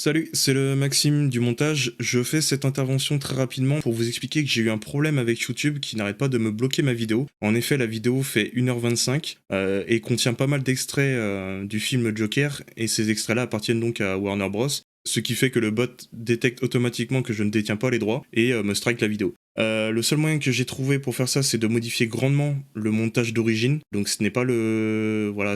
Salut, c'est le Maxime du montage. Je fais cette intervention très rapidement pour vous expliquer que j'ai eu un problème avec YouTube qui n'arrête pas de me bloquer ma vidéo. En effet, la vidéo fait 1h25 et contient pas mal d'extraits du film Joker, et ces extraits-là appartiennent donc à Warner Bros. Ce qui fait que le bot détecte automatiquement que je ne détiens pas les droits et me strike la vidéo. Le seul moyen que j'ai trouvé pour faire ça, c'est de modifier grandement le montage d'origine. Donc ce n'est pas le... Voilà,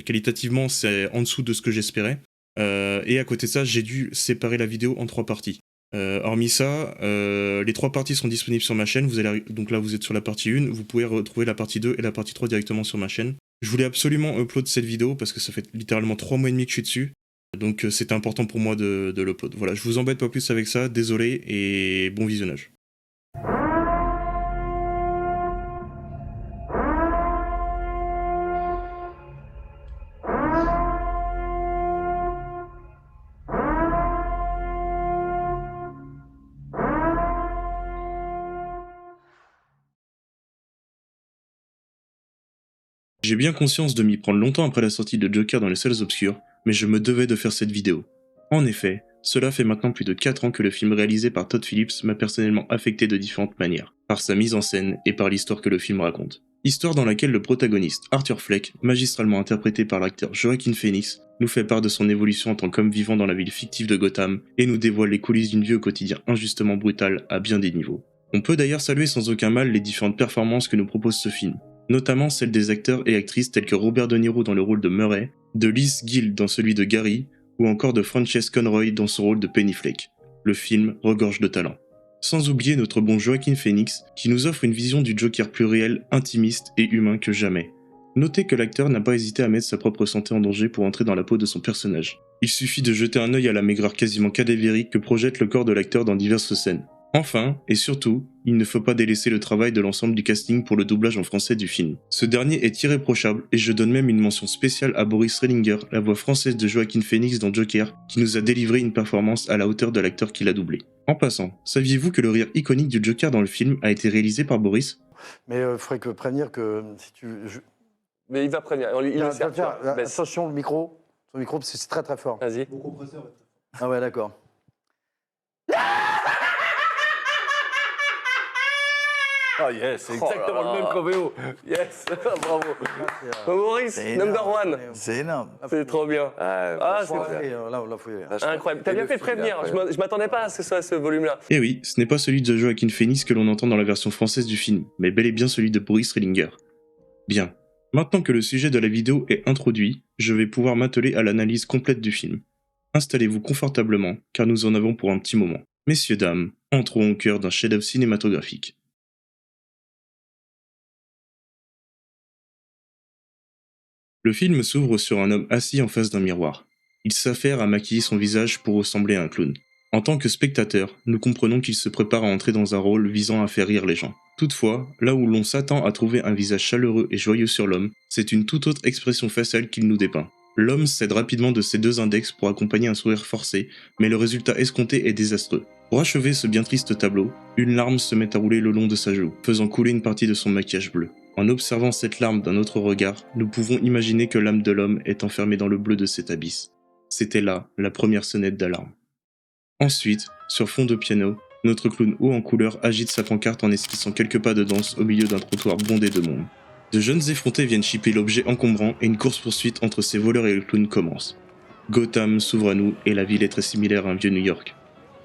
qualitativement, c'est en dessous de ce que j'espérais. Et à côté de ça, j'ai dû séparer la vidéo en 3 parties. Hormis ça, les 3 parties sont disponibles sur ma chaîne. Donc là, vous êtes sur la partie 1. Vous pouvez retrouver la partie 2 et la partie 3 directement sur ma chaîne. Je voulais absolument upload cette vidéo parce que ça fait littéralement 3 mois et demi que je suis dessus. Donc c'était important pour moi de l'upload. Voilà, je vous embête pas plus avec ça, désolé et bon visionnage. J'ai bien conscience de m'y prendre longtemps après la sortie de Joker dans les salles obscures, mais je me devais de faire cette vidéo. En effet, cela fait maintenant plus de 4 ans que le film réalisé par Todd Phillips m'a personnellement affecté de différentes manières, par sa mise en scène et par l'histoire que le film raconte. Histoire dans laquelle le protagoniste, Arthur Fleck, magistralement interprété par l'acteur Joaquin Phoenix, nous fait part de son évolution en tant qu'homme vivant dans la ville fictive de Gotham et nous dévoile les coulisses d'une vie au quotidien injustement brutale à bien des niveaux. On peut d'ailleurs saluer sans aucun mal les différentes performances que nous propose ce film, notamment celles des acteurs et actrices tels que Robert De Niro dans le rôle de Murray, de Liz Gill dans celui de Gary, ou encore de Frances Conroy dans son rôle de Penny Fleck. Le film regorge de talent. Sans oublier notre bon Joaquin Phoenix, qui nous offre une vision du Joker plus réel, intimiste et humain que jamais. Notez que l'acteur n'a pas hésité à mettre sa propre santé en danger pour entrer dans la peau de son personnage. Il suffit de jeter un œil à la maigreur quasiment cadavérique que projette le corps de l'acteur dans diverses scènes. Enfin, et surtout, il ne faut pas délaisser le travail de l'ensemble du casting pour le doublage en français du film. Ce dernier est irréprochable, et je donne même une mention spéciale à Boris Rellinger, la voix française de Joaquin Phoenix dans Joker, qui nous a délivré une performance à la hauteur de l'acteur qui l'a doublé. En passant, saviez-vous que le rire iconique du Joker dans le film a été réalisé par Boris ? Mais il faudrait que prévenir que si tu... Mais il va prévenir, il le sert. Attention, le micro, parce que c'est très très fort. Vas-y. Mon compresseur. Ah ouais, d'accord. Oh yes, c'est exactement le même qu'en VO. Yes, bravo. Maurice, number one. C'est énorme. C'est trop bien. C'est incroyable. T'as bien fait de prévenir, je m'attendais pas à ce que ce soit ce volume-là. Et oui, ce n'est pas celui de Joaquin Phoenix que l'on entend dans la version française du film, mais bel et bien celui de Boris Rellinger. Bien. Maintenant que le sujet de la vidéo est introduit, je vais pouvoir m'atteler à l'analyse complète du film. Installez-vous confortablement, car nous en avons pour un petit moment. Messieurs, dames, entrons au cœur d'un chef-d'œuvre cinématographique. Le film s'ouvre sur un homme assis en face d'un miroir. Il s'affaire à maquiller son visage pour ressembler à un clown. En tant que spectateur, nous comprenons qu'il se prépare à entrer dans un rôle visant à faire rire les gens. Toutefois, là où l'on s'attend à trouver un visage chaleureux et joyeux sur l'homme, c'est une toute autre expression faciale qu'il nous dépeint. L'homme cède rapidement de ses 2 index pour accompagner un sourire forcé, mais le résultat escompté est désastreux. Pour achever ce bien triste tableau, une larme se met à rouler le long de sa joue, faisant couler une partie de son maquillage bleu. En observant cette larme d'un autre regard, nous pouvons imaginer que l'âme de l'homme est enfermée dans le bleu de cet abysse. C'était là la première sonnette d'alarme. Ensuite, sur fond de piano, notre clown haut en couleur agite sa pancarte en esquissant quelques pas de danse au milieu d'un trottoir bondé de monde. De jeunes effrontés viennent chipper l'objet encombrant et une course-poursuite entre ces voleurs et le clown commence. Gotham s'ouvre à nous et la ville est très similaire à un vieux New York.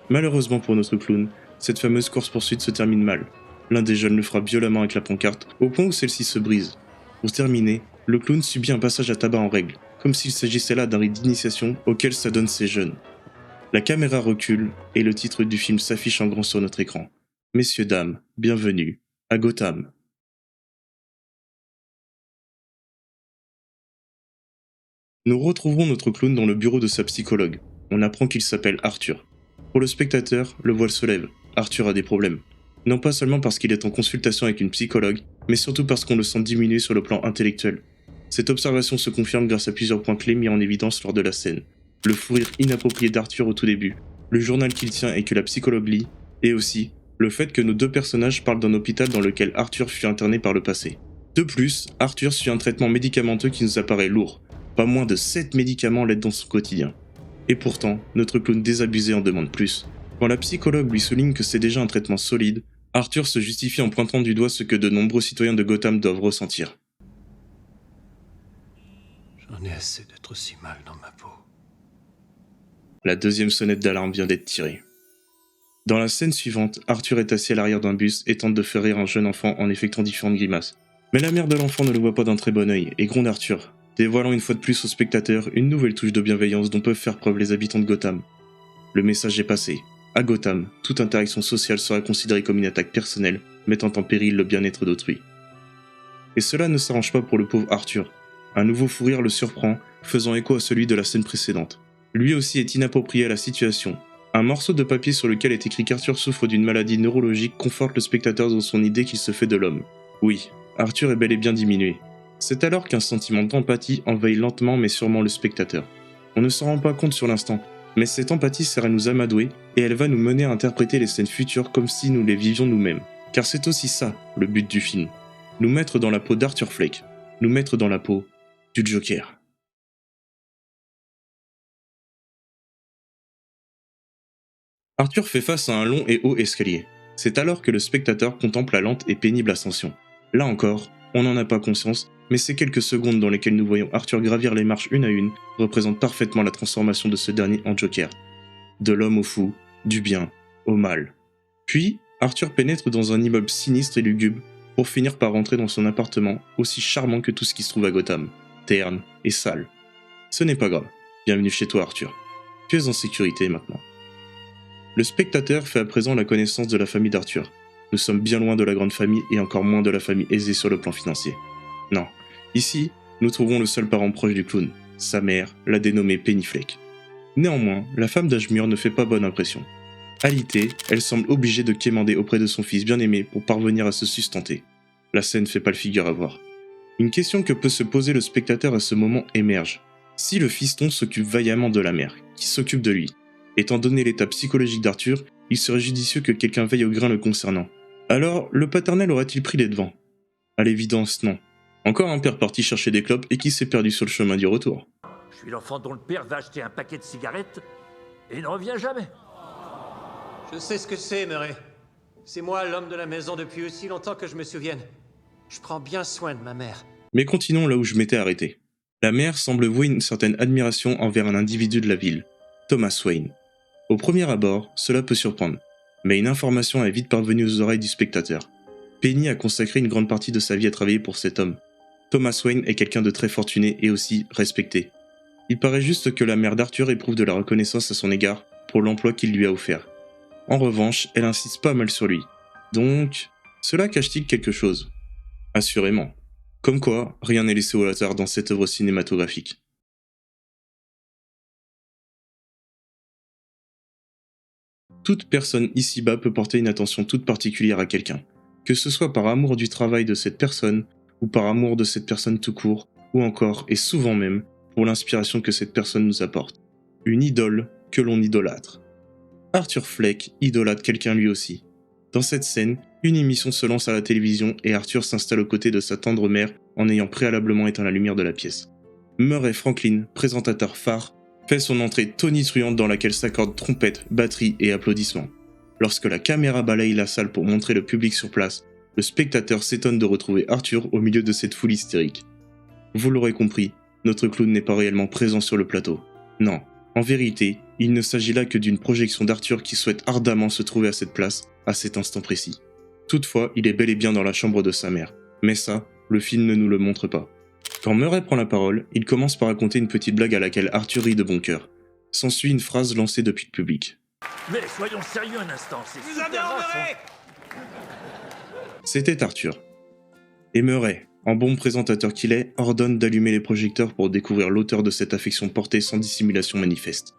Malheureusement pour notre clown, cette fameuse course-poursuite se termine mal. L'un des jeunes le frappe violemment avec la pancarte, au point où celle-ci se brise. Pour terminer, le clown subit un passage à tabac en règle, comme s'il s'agissait là d'un rite d'initiation auquel s'adonnent ces jeunes. La caméra recule et le titre du film s'affiche en grand sur notre écran. Messieurs, dames, bienvenue à Gotham. Nous retrouverons notre clown dans le bureau de sa psychologue. On apprend qu'il s'appelle Arthur. Pour le spectateur, le voile se lève. Arthur a des problèmes. Non pas seulement parce qu'il est en consultation avec une psychologue, mais surtout parce qu'on le sent diminuer sur le plan intellectuel. Cette observation se confirme grâce à plusieurs points clés mis en évidence lors de la scène. Le fou rire inapproprié d'Arthur au tout début, le journal qu'il tient et que la psychologue lit, et aussi le fait que nos 2 personnages parlent d'un hôpital dans lequel Arthur fut interné par le passé. De plus, Arthur suit un traitement médicamenteux qui nous apparaît lourd. Pas moins de 7 médicaments l'aident dans son quotidien. Et pourtant, notre clown désabusé en demande plus. Quand la psychologue lui souligne que c'est déjà un traitement solide, Arthur se justifie en pointant du doigt ce que de nombreux citoyens de Gotham doivent ressentir. J'en ai assez d'être si mal dans ma peau. La deuxième sonnette d'alarme vient d'être tirée. Dans la scène suivante, Arthur est assis à l'arrière d'un bus et tente de faire rire un jeune enfant en effectuant différentes grimaces. Mais la mère de l'enfant ne le voit pas d'un très bon œil et gronde Arthur, dévoilant une fois de plus aux spectateurs une nouvelle touche de bienveillance dont peuvent faire preuve les habitants de Gotham. Le message est passé. À Gotham, toute interaction sociale sera considérée comme une attaque personnelle, mettant en péril le bien-être d'autrui. Et cela ne s'arrange pas pour le pauvre Arthur. Un nouveau fou rire le surprend, faisant écho à celui de la scène précédente. Lui aussi est inapproprié à la situation. Un morceau de papier sur lequel est écrit qu'Arthur souffre d'une maladie neurologique conforte le spectateur dans son idée qu'il se fait de l'homme. Oui, Arthur est bel et bien diminué. C'est alors qu'un sentiment d'empathie envahit lentement mais sûrement le spectateur. On ne s'en rend pas compte sur l'instant, mais cette empathie sert à nous amadouer et elle va nous mener à interpréter les scènes futures comme si nous les vivions nous-mêmes. Car c'est aussi ça, le but du film. Nous mettre dans la peau d'Arthur Fleck, nous mettre dans la peau du Joker. Arthur fait face à un long et haut escalier. C'est alors que le spectateur contemple la lente et pénible ascension. Là encore, on n'en a pas conscience, mais ces quelques secondes dans lesquelles nous voyons Arthur gravir les marches une à une représentent parfaitement la transformation de ce dernier en Joker. De l'homme au fou, du bien au mal. Puis, Arthur pénètre dans un immeuble sinistre et lugubre pour finir par rentrer dans son appartement aussi charmant que tout ce qui se trouve à Gotham, terne et sale. Ce n'est pas grave, bienvenue chez toi Arthur. Tu es en sécurité maintenant. Le spectateur fait à présent la connaissance de la famille d'Arthur. Nous sommes bien loin de la grande famille et encore moins de la famille aisée sur le plan financier. Non, ici, nous trouvons le seul parent proche du clown, sa mère, la dénommée Penny Fleck. Néanmoins, la femme d'âge mûr ne fait pas bonne impression. Alitée, elle semble obligée de quémander auprès de son fils bien-aimé pour parvenir à se sustenter. La scène fait pas le figure à voir. Une question que peut se poser le spectateur à ce moment émerge. Si le fiston s'occupe vaillamment de la mère, qui s'occupe de lui? Étant donné l'état psychologique d'Arthur, il serait judicieux que quelqu'un veille au grain le concernant. Alors, le paternel aurait-il pris les devants? À l'évidence, non. Encore un père parti chercher des clopes et qui s'est perdu sur le chemin du retour. Je suis l'enfant dont le père va acheter un paquet de cigarettes et ne revient jamais. Je sais ce que c'est, Murray. C'est moi l'homme de la maison depuis aussi longtemps que je me souvienne. Je prends bien soin de ma mère. Mais continuons là où je m'étais arrêté. La mère semble vouer une certaine admiration envers un individu de la ville, Thomas Wayne. Au premier abord, cela peut surprendre, mais une information est vite parvenue aux oreilles du spectateur. Penny a consacré une grande partie de sa vie à travailler pour cet homme. Thomas Wayne est quelqu'un de très fortuné et aussi respecté. Il paraît juste que la mère d'Arthur éprouve de la reconnaissance à son égard pour l'emploi qu'il lui a offert. En revanche, elle insiste pas mal sur lui. Donc, cela cache-t-il quelque chose? Assurément. Comme quoi, rien n'est laissé au hasard dans cette œuvre cinématographique. Toute personne ici-bas peut porter une attention toute particulière à quelqu'un, que ce soit par amour du travail de cette personne, ou par amour de cette personne tout court, ou encore, et souvent même, pour l'inspiration que cette personne nous apporte. Une idole que l'on idolâtre. Arthur Fleck idolâtre quelqu'un lui aussi. Dans cette scène, une émission se lance à la télévision et Arthur s'installe aux côtés de sa tendre mère en ayant préalablement éteint la lumière de la pièce. Murray Franklin, présentateur phare, fait son entrée tonitruante dans laquelle s'accordent trompettes, batteries et applaudissements. Lorsque la caméra balaye la salle pour montrer le public sur place, le spectateur s'étonne de retrouver Arthur au milieu de cette foule hystérique. Vous l'aurez compris, notre clown n'est pas réellement présent sur le plateau. Non, en vérité, il ne s'agit là que d'une projection d'Arthur qui souhaite ardemment se trouver à cette place, à cet instant précis. Toutefois, il est bel et bien dans la chambre de sa mère. Mais ça, le film ne nous le montre pas. Quand Murray prend la parole, il commence par raconter une petite blague à laquelle Arthur rit de bon cœur. S'ensuit une phrase lancée depuis le public. Mais soyons sérieux un instant, c'est Vous super adorez grave, C'était Arthur. Et Murray, en bon présentateur qu'il est, ordonne d'allumer les projecteurs pour découvrir l'auteur de cette affection portée sans dissimulation manifeste.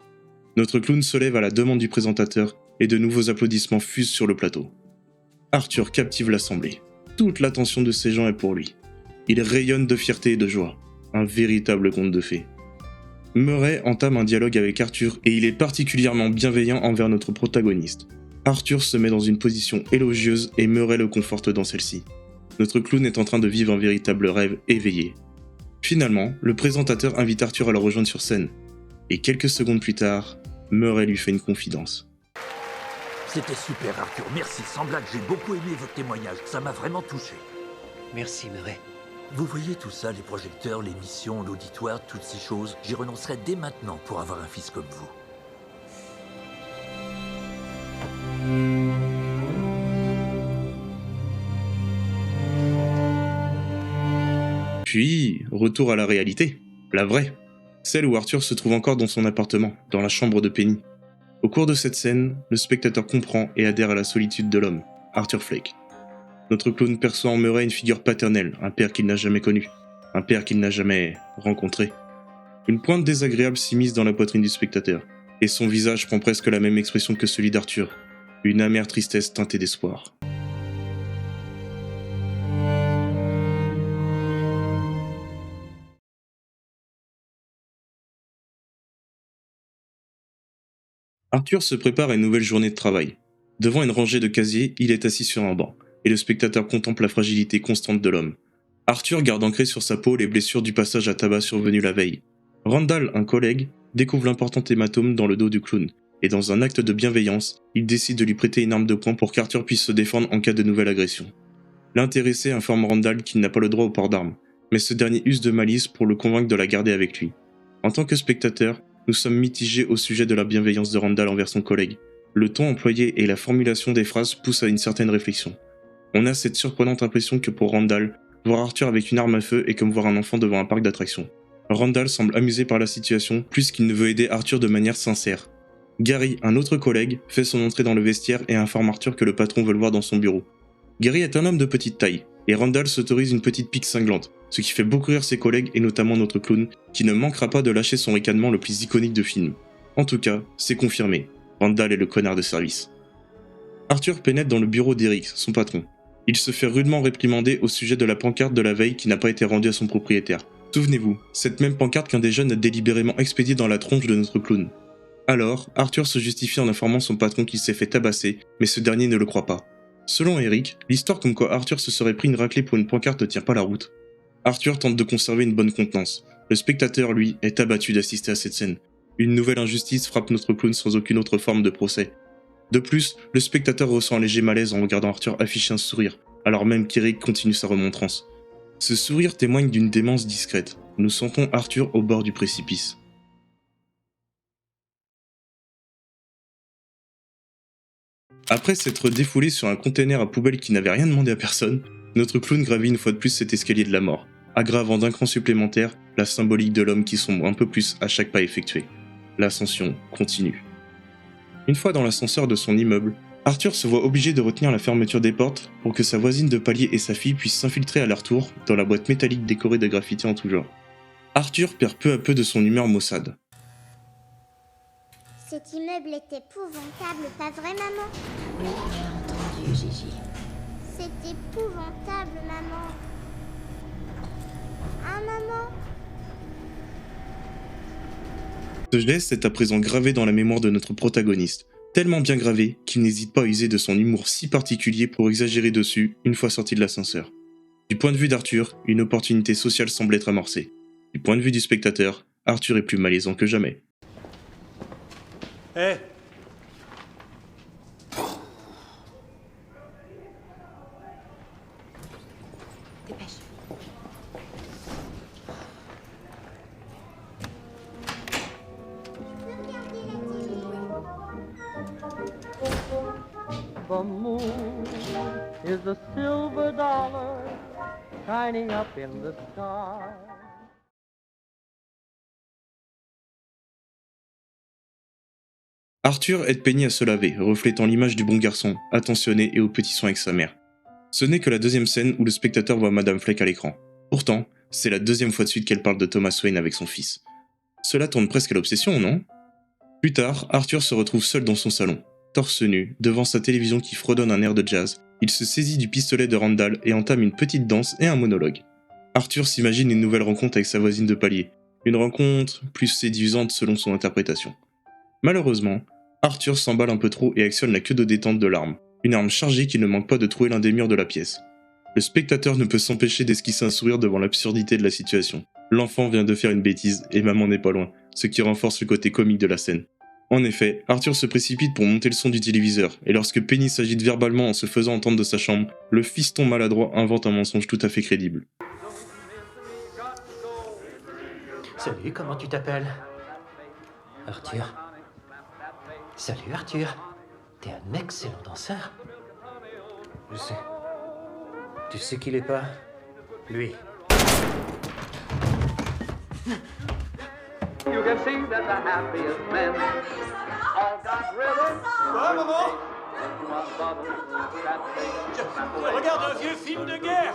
Notre clown se lève à la demande du présentateur et de nouveaux applaudissements fusent sur le plateau. Arthur captive l'assemblée. Toute l'attention de ces gens est pour lui. Il rayonne de fierté et de joie. Un véritable conte de fées. Murray entame un dialogue avec Arthur et il est particulièrement bienveillant envers notre protagoniste. Arthur se met dans une position élogieuse et Murray le conforte dans celle-ci. Notre clown est en train de vivre un véritable rêve éveillé. Finalement, le présentateur invite Arthur à le rejoindre sur scène. Et quelques secondes plus tard, Murray lui fait une confidence. C'était super, Arthur. Merci. Sans blague, j'ai beaucoup aimé votre témoignage. Ça m'a vraiment touché. Merci, Murray. Vous voyez tout ça, les projecteurs, les missions, l'auditoire, toutes ces choses. J'y renoncerai dès maintenant pour avoir un fils comme vous. Puis, retour à la réalité, la vraie. Celle où Arthur se trouve encore dans son appartement, dans la chambre de Penny. Au cours de cette scène, le spectateur comprend et adhère à la solitude de l'homme, Arthur Fleck. Notre clown perçoit en Murray une figure paternelle, un père qu'il n'a jamais connu, un père qu'il n'a jamais rencontré. Une pointe désagréable s'immisce dans la poitrine du spectateur, et son visage prend presque la même expression que celui d'Arthur, une amère tristesse teintée d'espoir. Arthur se prépare à une nouvelle journée de travail. Devant une rangée de casiers, il est assis sur un banc, et le spectateur contemple la fragilité constante de l'homme. Arthur garde ancré sur sa peau les blessures du passage à tabac survenu la veille. Randall, un collègue, découvre l'important hématome dans le dos du clown, et dans un acte de bienveillance, il décide de lui prêter une arme de poing pour qu'Arthur puisse se défendre en cas de nouvelle agression. L'intéressé informe Randall qu'il n'a pas le droit au port d'armes, mais ce dernier use de malice pour le convaincre de la garder avec lui. En tant que spectateur, nous sommes mitigés au sujet de la bienveillance de Randall envers son collègue. Le ton employé et la formulation des phrases poussent à une certaine réflexion. On a cette surprenante impression que pour Randall, voir Arthur avec une arme à feu est comme voir un enfant devant un parc d'attractions. Randall semble amusé par la situation plus qu'il ne veut aider Arthur de manière sincère. Gary, un autre collègue, fait son entrée dans le vestiaire et informe Arthur que le patron veut le voir dans son bureau. Gary est un homme de petite taille, et Randall s'autorise une petite pique cinglante, ce qui fait beaucoup rire ses collègues et notamment notre clown, qui ne manquera pas de lâcher son ricanement le plus iconique de film. En tout cas, c'est confirmé, Randall est le connard de service. Arthur pénètre dans le bureau d'Eric, son patron. Il se fait rudement réprimander au sujet de la pancarte de la veille qui n'a pas été rendue à son propriétaire. Souvenez-vous, cette même pancarte qu'un des jeunes a délibérément expédiée dans la tronche de notre clown. Alors, Arthur se justifie en informant son patron qu'il s'est fait tabasser, mais ce dernier ne le croit pas. Selon Eric, l'histoire comme quoi Arthur se serait pris une raclée pour une pancarte ne tient pas la route. Arthur tente de conserver une bonne contenance. Le spectateur, lui, est abattu d'assister à cette scène. Une nouvelle injustice frappe notre clown sans aucune autre forme de procès. De plus, le spectateur ressent un léger malaise en regardant Arthur afficher un sourire, alors même qu'Eric continue sa remontrance. Ce sourire témoigne d'une démence discrète. Nous sentons Arthur au bord du précipice. Après s'être défoulé sur un container à poubelle qui n'avait rien demandé à personne, notre clown gravit une fois de plus cet escalier de la mort, aggravant d'un cran supplémentaire la symbolique de l'homme qui sombre un peu plus à chaque pas effectué. L'ascension continue. Une fois dans l'ascenseur de son immeuble, Arthur se voit obligé de retenir la fermeture des portes pour que sa voisine de palier et sa fille puissent s'infiltrer à leur tour dans la boîte métallique décorée de graffitis en tout genre. Arthur perd peu à peu de son humeur maussade. Cet immeuble est épouvantable, pas vrai, maman? Oui, j'ai entendu, Gigi. C'est épouvantable, maman. Ah, maman? Ce geste est à présent gravé dans la mémoire de notre protagoniste, tellement bien gravé qu'il n'hésite pas à user de son humour si particulier pour exagérer dessus une fois sorti de l'ascenseur. Du point de vue d'Arthur, une opportunité sociale semble être amorcée. Du point de vue du spectateur, Arthur est plus malaisant que jamais. Hé! Dépêche. The moon is a silver dollar shining up in the sky. Arthur aide Penny à se laver, reflétant l'image du bon garçon, attentionné et aux petits soins avec sa mère. Ce n'est que la deuxième scène où le spectateur voit Madame Fleck à l'écran. Pourtant, c'est la deuxième fois de suite qu'elle parle de Thomas Wayne avec son fils. Cela tourne presque à l'obsession, non? Plus tard, Arthur se retrouve seul dans son salon. Torse nu, devant sa télévision qui fredonne un air de jazz, il se saisit du pistolet de Randall et entame une petite danse et un monologue. Arthur s'imagine une nouvelle rencontre avec sa voisine de palier, une rencontre plus séduisante selon son interprétation. Malheureusement, Arthur s'emballe un peu trop et actionne la queue de détente de l'arme, une arme chargée qui ne manque pas de trouer l'un des murs de la pièce. Le spectateur ne peut s'empêcher d'esquisser un sourire devant l'absurdité de la situation. L'enfant vient de faire une bêtise et maman n'est pas loin. ce qui renforce le côté comique de la scène. En effet, Arthur se précipite pour monter le son du téléviseur, et lorsque Penny s'agite verbalement en se faisant entendre de sa chambre, le fiston maladroit invente un mensonge tout à fait crédible. Salut, comment tu t'appelles? Arthur. Salut Arthur. T'es un excellent danseur. Je sais. Tu sais qu'il est pas? Lui. You can see that the happiest men all got rhythm. Quoi, maman? Je regarde un vieux film de guerre.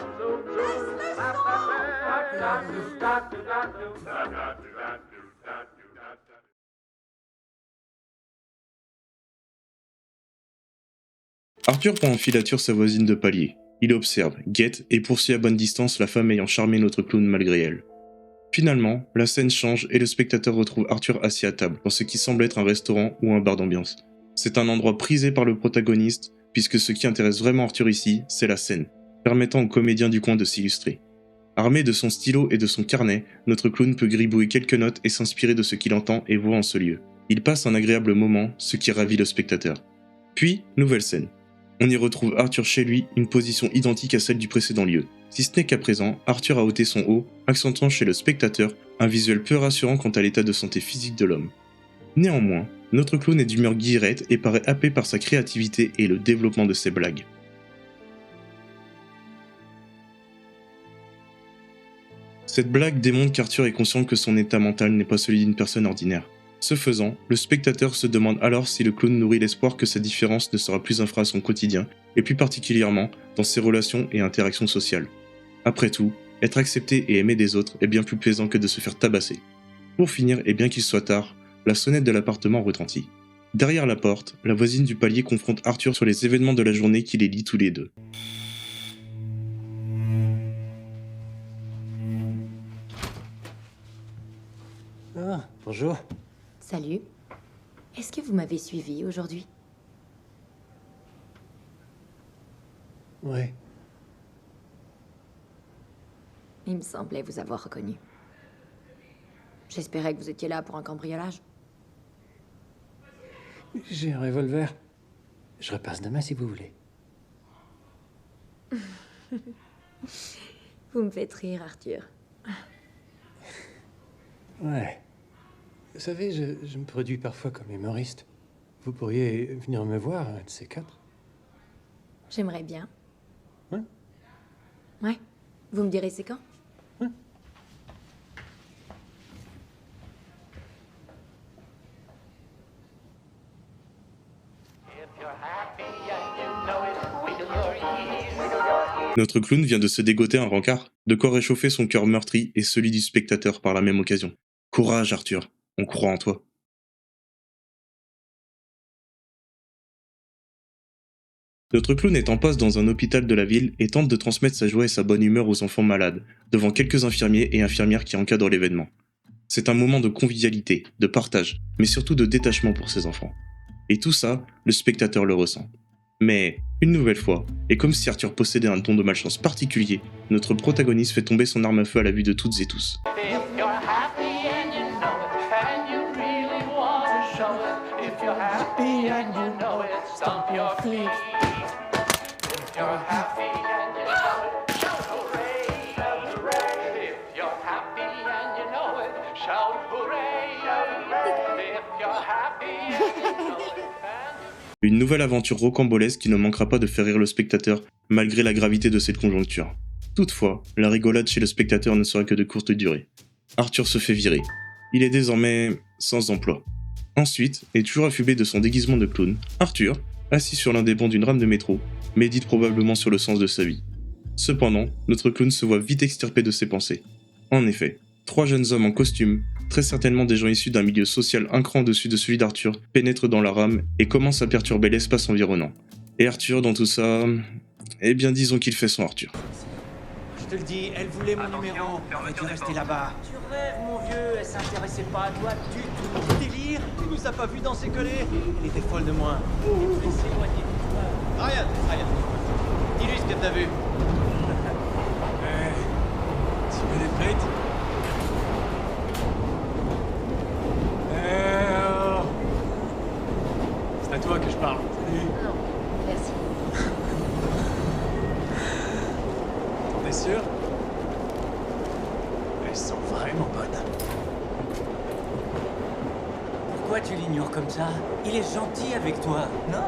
Arthur prend en filature sa voisine de palier. Il observe, guette et poursuit à bonne distance la femme ayant charmé notre clown malgré elle. Finalement, la scène change et le spectateur retrouve Arthur assis à table dans ce qui semble être un restaurant ou un bar d'ambiance. C'est un endroit prisé par le protagoniste, puisque ce qui intéresse vraiment Arthur ici, c'est la scène, permettant aux comédiens du coin de s'illustrer. Armé de son stylo et de son carnet, notre clown peut gribouiller quelques notes et s'inspirer de ce qu'il entend et voit en ce lieu. Il passe un agréable moment, ce qui ravit le spectateur. Puis, nouvelle scène. On y retrouve Arthur chez lui, une position identique à celle du précédent lieu. Si ce n'est qu'à présent, Arthur a ôté son haut, accentuant chez le spectateur un visuel peu rassurant quant à l'état de santé physique de l'homme. Néanmoins, notre clown est d'humeur guillerette et paraît happé par sa créativité et le développement de ses blagues. Cette blague démontre qu'Arthur est conscient que son état mental n'est pas celui d'une personne ordinaire. Ce faisant, le spectateur se demande alors si le clown nourrit l'espoir que sa différence ne sera plus un frein à son quotidien, et plus particulièrement dans ses relations et interactions sociales. Après tout, être accepté et aimé des autres est bien plus plaisant que de se faire tabasser. Pour finir, et bien qu'il soit tard, la sonnette de l'appartement retentit. Derrière la porte, la voisine du palier confronte Arthur sur les événements de la journée qui les lie tous les deux. Ah, bonjour. Salut. Est-ce que vous m'avez suivi aujourd'hui? Ouais. Il me semblait vous avoir reconnu. J'espérais que vous étiez là pour un cambriolage. J'ai un revolver. Je repasse demain si vous voulez. Vous me faites rire, Arthur. Ouais. Vous savez, je me produis parfois comme humoriste. Vous pourriez venir me voir, un de ces quatre. J'aimerais bien. Ouais. Ouais. Vous me direz c'est quand? Ouais. Notre clown vient de se dégoter un rencard, de quoi réchauffer son cœur meurtri et celui du spectateur par la même occasion. Courage Arthur, on croit en toi. Notre clown est en poste dans un hôpital de la ville et tente de transmettre sa joie et sa bonne humeur aux enfants malades, devant quelques infirmiers et infirmières qui encadrent l'événement. C'est un moment de convivialité, de partage, mais surtout de détachement pour ses enfants. Et tout ça, le spectateur le ressent. Mais, une nouvelle fois, et comme si Arthur possédait un don de malchance particulier, notre protagoniste fait tomber son arme à feu à la vue de toutes et tous. Une nouvelle aventure rocambolesque qui ne manquera pas de faire rire le spectateur, malgré la gravité de cette conjoncture. Toutefois, la rigolade chez le spectateur ne sera que de courte durée. Arthur se fait virer. Il est désormais sans emploi. Ensuite, et toujours affublé de son déguisement de clown, Arthur, assis sur l'un des bancs d'une rame de métro, médite probablement sur le sens de sa vie. Cependant, notre clown se voit vite extirpé de ses pensées. En effet, 3 jeunes hommes en costume, très certainement des gens issus d'un milieu social un cran au-dessus de celui d'Arthur, pénètrent dans la rame et commencent à perturber l'espace environnant. Et Arthur, dans tout ça, eh bien disons qu'il fait son Arthur. Je te le dis, elle voulait mon numéro, elle a dû rester là-bas. Tu rêves, mon vieux, elle s'intéressait pas à toi du tout. Délire, tu nous as pas vu danser collés. Elle était folle de moi. Mais c'est éloigné de toi. Ryan, dis-lui ce que t'as vu. Tu veux des frites? à toi que je parle. Non, merci. T'es sûr? Elles sont vraiment bonnes. Pourquoi tu l'ignores comme ça? Il est gentil avec toi, non?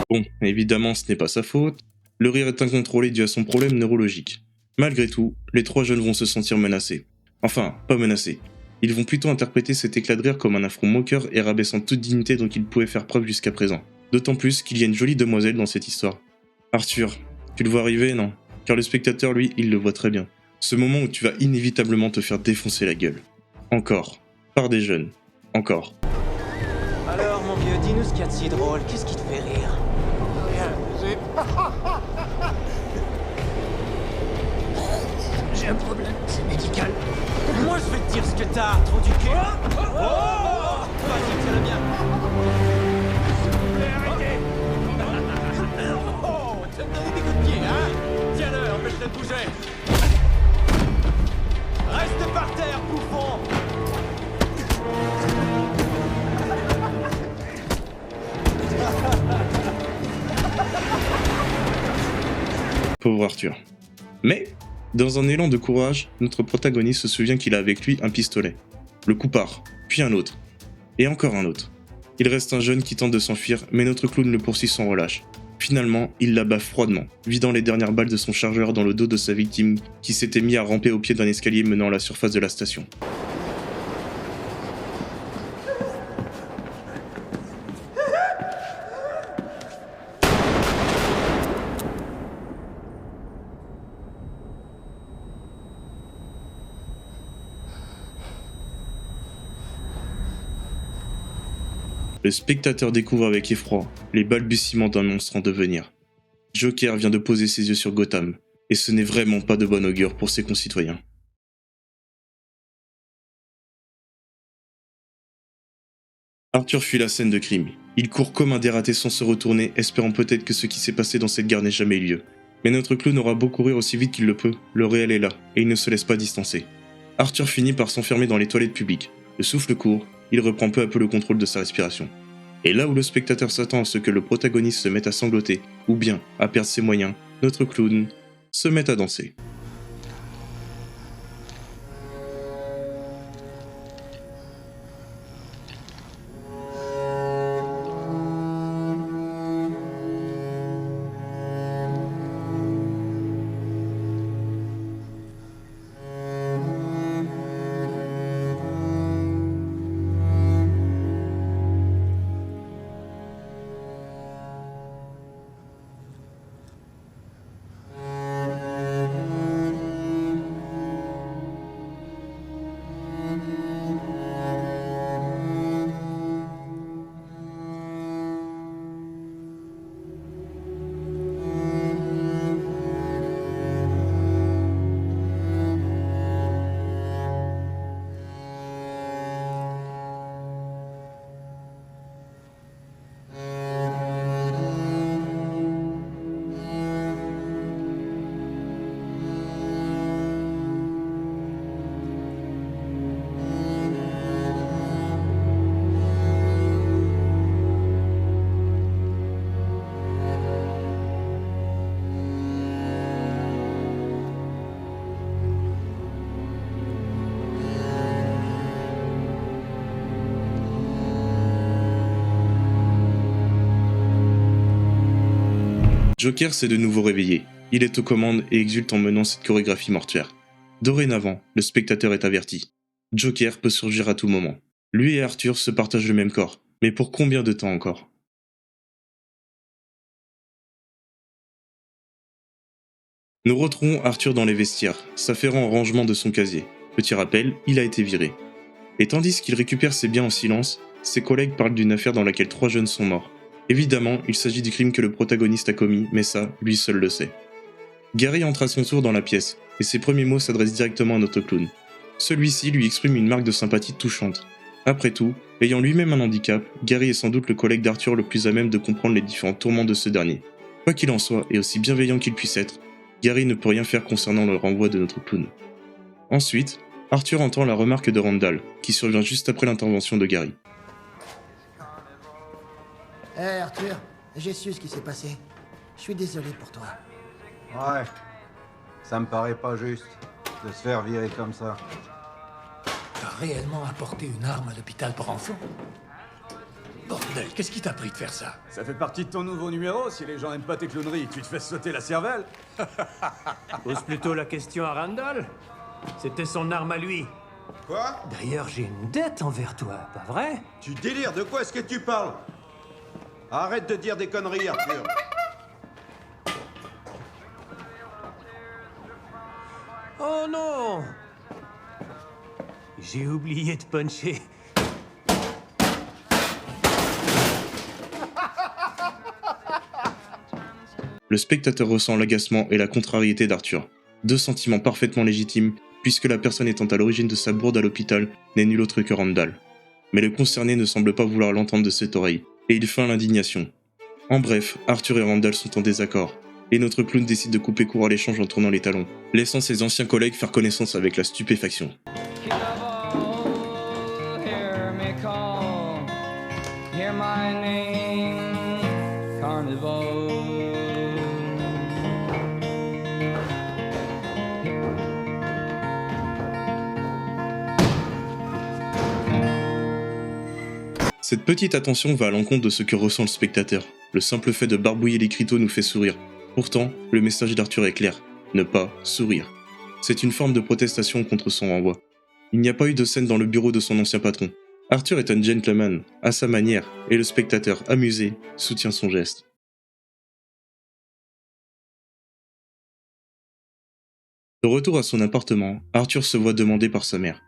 Bon, évidemment ce n'est pas sa faute, le rire est incontrôlé dû à son problème neurologique. Malgré tout, les trois jeunes vont se sentir menacés. Enfin, pas menacés. Ils vont plutôt interpréter cet éclat de rire comme un affront moqueur et rabaissant toute dignité dont ils pouvaient faire preuve jusqu'à présent. D'autant plus qu'il y a une jolie demoiselle dans cette histoire. Arthur, tu le vois arriver, non? Car le spectateur, lui, il le voit très bien. Ce moment où tu vas inévitablement te faire défoncer la gueule. Encore. Par des jeunes. Encore. Alors, mon vieux, dis-nous ce qu'il y a de si drôle. Qu'est-ce qui te fait rire? J'ai un problème, c'est médical. Moi, je vais te dire ce que t'as, trou du cul. Oh, vas-y, tiens-le bien. Arrêtez. Oh, tu vas me donner des coups de pied, hein? Tiens-le, empêche-le de bouger. Reste par terre, bouffon. Pauvre Arthur. Mais, dans un élan de courage, notre protagoniste se souvient qu'il a avec lui un pistolet. Le coup part, puis un autre, et encore un autre. Il reste un jeune qui tente de s'enfuir, mais notre clown le poursuit sans relâche. Finalement, il l'abat froidement, vidant les dernières balles de son chargeur dans le dos de sa victime, qui s'était mis à ramper au pied d'un escalier menant à la surface de la station. Le spectateur découvre avec effroi les balbutiements d'un monstre en devenir. Joker vient de poser ses yeux sur Gotham, et ce n'est vraiment pas de bon augure pour ses concitoyens. Arthur fuit la scène de crime. Il court comme un dératé sans se retourner, espérant peut-être que ce qui s'est passé dans cette gare n'ait jamais eu lieu. Mais notre clown aura beau courir aussi vite qu'il le peut, le réel est là, et il ne se laisse pas distancer. Arthur finit par s'enfermer dans les toilettes publiques. Le souffle court, il reprend peu à peu le contrôle de sa respiration. Et là où le spectateur s'attend à ce que le protagoniste se mette à sangloter, ou bien à perdre ses moyens, notre clown se met à danser. Joker s'est de nouveau réveillé. Il est aux commandes et exulte en menant cette chorégraphie mortuaire. Dorénavant, le spectateur est averti. Joker peut surgir à tout moment. Lui et Arthur se partagent le même corps. Mais pour combien de temps encore ? Nous retrouvons Arthur dans les vestiaires, s'affairant au rangement de son casier. Petit rappel, il a été viré. Et tandis qu'il récupère ses biens en silence, ses collègues parlent d'une affaire dans laquelle 3 jeunes sont morts. Évidemment, il s'agit du crime que le protagoniste a commis, mais ça, lui seul le sait. Gary entre à son tour dans la pièce, et ses premiers mots s'adressent directement à notre clown. Celui-ci lui exprime une marque de sympathie touchante. Après tout, Ayant lui-même un handicap, Gary est sans doute le collègue d'Arthur le plus à même de comprendre les différents tourments de ce dernier. Quoi qu'il en soit, et aussi bienveillant qu'il puisse être, Gary ne peut rien faire concernant le renvoi de notre clown. Ensuite, Arthur entend la remarque de Randall, qui survient juste après l'intervention de Gary. Hé Arthur, j'ai su ce qui s'est passé. Je suis désolé pour toi. Ouais, ça me paraît pas juste de se faire virer comme ça. T'as réellement apporté une arme à l'hôpital pour enfants? Bordel, qu'est-ce qui t'a pris de faire ça? Ça fait partie de ton nouveau numéro, si les gens aiment pas tes clowneries, tu te fais sauter la cervelle. Pose plutôt la question à Randall. C'était son arme à lui. Quoi? D'ailleurs, j'ai une dette envers toi, pas vrai? Tu délires, de quoi est-ce que tu parles? Arrête de dire des conneries, Arthur. Oh non! J'ai oublié de puncher. Le spectateur ressent l'agacement et la contrariété d'Arthur. Deux sentiments parfaitement légitimes, puisque la personne étant à l'origine de sa bourde à l'hôpital n'est nul autre que Randall. Mais le concerné ne semble pas vouloir l'entendre de cette oreille, et il feint l'indignation. En bref, Arthur et Randall sont en désaccord, et notre clown décide de couper court à l'échange en tournant les talons, laissant ses anciens collègues faire connaissance avec la stupéfaction. Cette petite attention va à l'encontre de ce que ressent le spectateur. Le simple fait de barbouiller l'écriteau nous fait sourire. Pourtant, le message d'Arthur est clair. Ne pas sourire. C'est une forme de protestation contre son renvoi. Il n'y a pas eu de scène dans le bureau de son ancien patron. Arthur est un gentleman, à sa manière, et le spectateur, amusé, soutient son geste. De retour à son appartement, Arthur se voit demander par sa mère.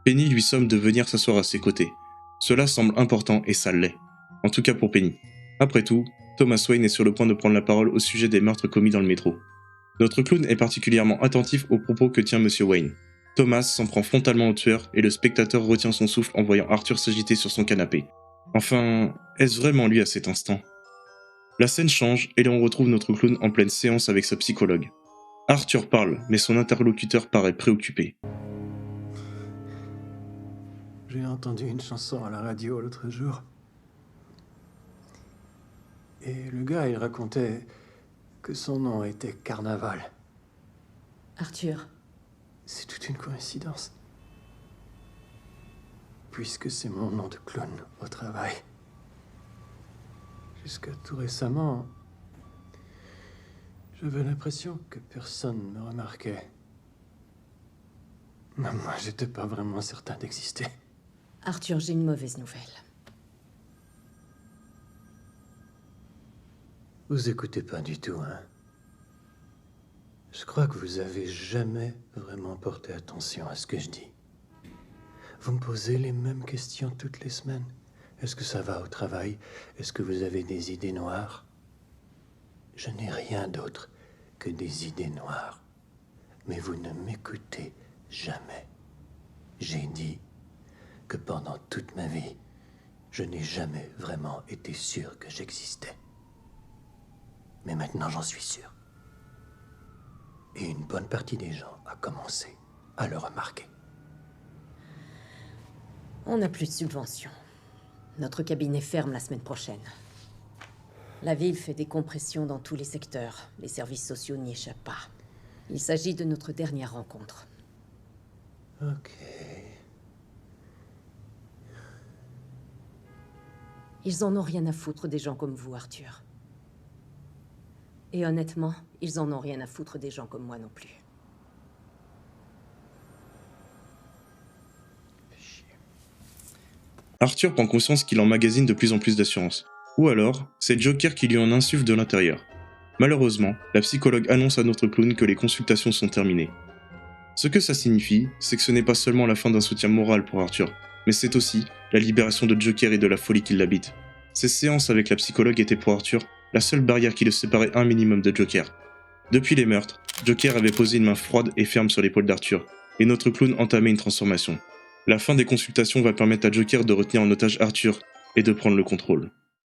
Penny lui somme de venir s'asseoir à ses côtés. Cela semble important et ça l'est. En tout cas pour Penny. Après tout, Thomas Wayne est sur le point de prendre la parole au sujet des meurtres commis dans le métro. Notre clown est particulièrement attentif aux propos que tient Monsieur Wayne. Thomas s'en prend frontalement au tueur et le spectateur retient son souffle en voyant Arthur s'agiter sur son canapé. Enfin, est-ce vraiment lui à cet instant? La scène change et l'on retrouve notre clown en pleine séance avec sa psychologue. Arthur parle, mais son interlocuteur paraît préoccupé. J'ai entendu une chanson à la radio l'autre jour. Et le gars, il racontait que son nom était Carnaval. Arthur. C'est toute une coïncidence. Puisque c'est mon nom de clown au travail. Jusqu'à tout récemment, j'avais l'impression que personne ne me remarquait. Mais moi, j'étais pas vraiment certain d'exister. Arthur, j'ai une mauvaise nouvelle. Vous écoutez pas du tout, hein? Je crois que vous avez jamais vraiment porté attention à ce que je dis. Vous me posez les mêmes questions toutes les semaines. Est-ce que ça va au travail? Est-ce que vous avez des idées noires? Je n'ai rien d'autre que des idées noires. Mais vous ne m'écoutez jamais. J'ai dit que pendant toute ma vie, je n'ai jamais vraiment été sûr que j'existais. Mais maintenant, j'en suis sûr. Et une bonne partie des gens a commencé à le remarquer. On n'a plus de subventions. Notre cabinet ferme la semaine prochaine. La ville fait des compressions dans tous les secteurs. Les services sociaux n'y échappent pas. Il s'agit de notre dernière rencontre. Ok. Ils en ont rien à foutre des gens comme vous, Arthur. Et honnêtement, ils en ont rien à foutre des gens comme moi non plus. Arthur prend conscience qu'il emmagasine de plus en plus d'assurance. Ou alors, c'est Joker qui lui en insuffle de l'intérieur. Malheureusement, la psychologue annonce à notre clown que les consultations sont terminées. Ce que ça signifie, c'est que ce n'est pas seulement la fin d'un soutien moral pour Arthur, mais c'est aussi la libération de Joker et de la folie qui l'habite. Ces séances avec la psychologue étaient pour Arthur la seule barrière qui le séparait un minimum de Joker. Depuis les meurtres, Joker avait posé une main froide et ferme sur l'épaule d'Arthur, et notre clown entamait une transformation. La fin des consultations va permettre à Joker de retenir en otage Arthur et de prendre le contrôle.